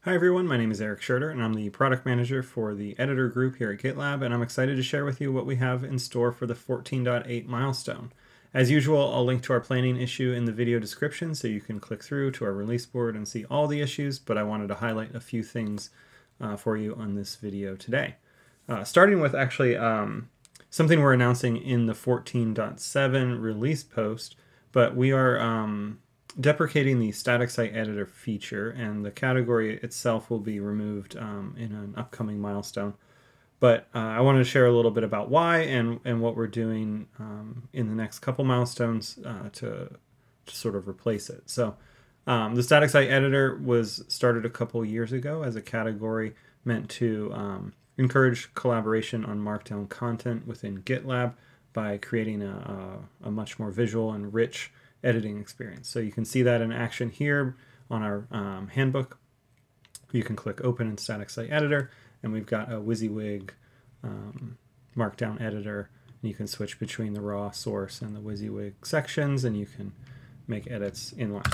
Hi everyone, my name is Eric Schurter and I'm the product manager for the editor group here at GitLab, and I'm excited to share with you what we have in store for the 14.8 milestone. As usual, I'll link to our planning issue in the video description so you can click through to our release board and see all the issues, but I wanted to highlight a few things for you on this video today. Starting with actually something we're announcing in the 14.7 release post, but we are deprecating the static site editor feature, and the category itself will be removed in an upcoming milestone. But I wanted to share a little bit about why and what we're doing in the next couple milestones to sort of replace it. So the static site editor was started a couple years ago as a category meant to encourage collaboration on Markdown content within GitLab by creating a much more visual and rich editing experience. So you can see that in action here on our handbook. You can click open in static site editor, and we've got a WYSIWYG Markdown editor, and you can switch between the raw source and the WYSIWYG sections, and you can make edits inline,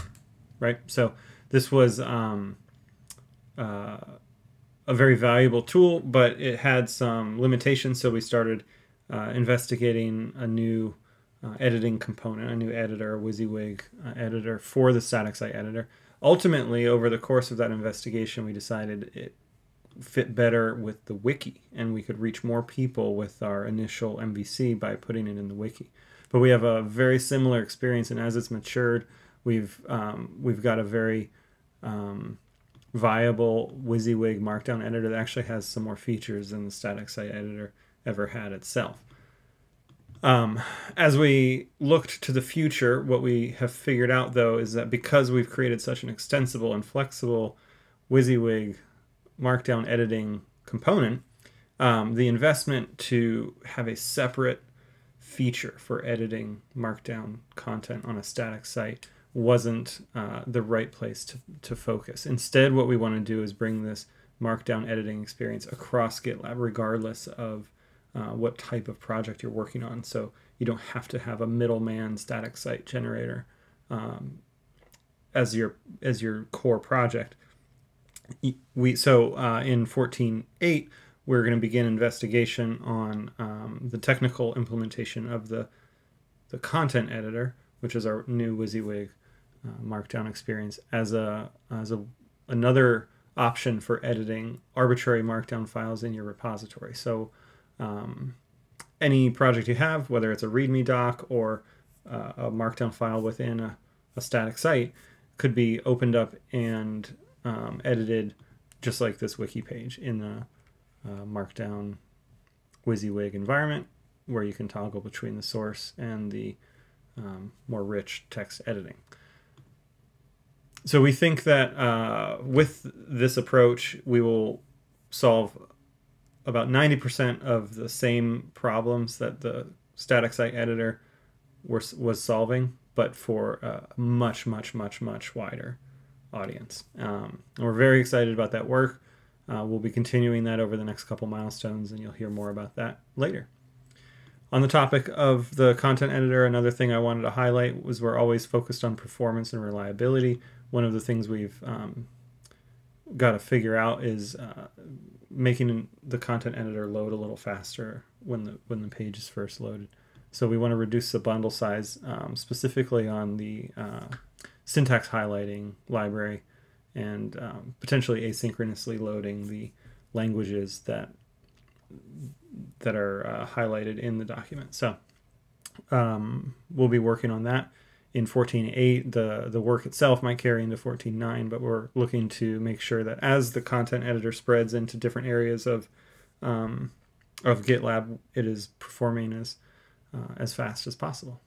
right? So this was a very valuable tool, but it had some limitations, so we started investigating a new editing component, a new editor, a WYSIWYG editor for the static site editor. Ultimately, over the course of that investigation, we decided it fit better with the wiki, and we could reach more people with our initial MVC by putting it in the wiki. But we have a very similar experience, and as it's matured, we've got a very viable WYSIWYG Markdown editor that actually has some more features than the static site editor ever had itself. As we looked to the future, what we have figured out, though, is that because we've created such an extensible and flexible WYSIWYG Markdown editing component, the investment to have a separate feature for editing Markdown content on a static site wasn't the right place to focus. Instead, what we want to do is bring this Markdown editing experience across GitLab, regardless of what type of project you're working on. So you don't have to have a middleman static site generator as your core project. In 14.8, we're going to begin investigation on the technical implementation of the content editor, which is our new WYSIWYG Markdown experience, as another option for editing arbitrary Markdown files in your repository. So any project you have, whether it's a README doc or a Markdown file within a static site, could be opened up and edited just like this wiki page in the Markdown WYSIWYG environment, where you can toggle between the source and the more rich text editing. So we think that with this approach, we will solve about 90% of the same problems that the static site editor was solving, but for a much wider audience. And we're very excited about that work. We'll be continuing that over the next couple milestones, and you'll hear more about that later. On the topic of the content editor, another thing I wanted to highlight was we're always focused on performance and reliability. One of the things we've got to figure out is making the content editor load a little faster when the page is first loaded. So we want to reduce the bundle size, specifically on the syntax highlighting library, and potentially asynchronously loading the languages that are highlighted in the document. So we'll be working on that. In 14.8, the work itself might carry into 14.9, but we're looking to make sure that as the content editor spreads into different areas of GitLab, it is performing as fast as possible.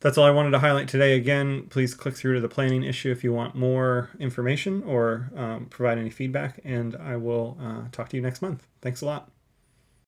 That's all I wanted to highlight today. Again, please click through to the planning issue if you want more information or provide any feedback, and I will talk to you next month. Thanks a lot.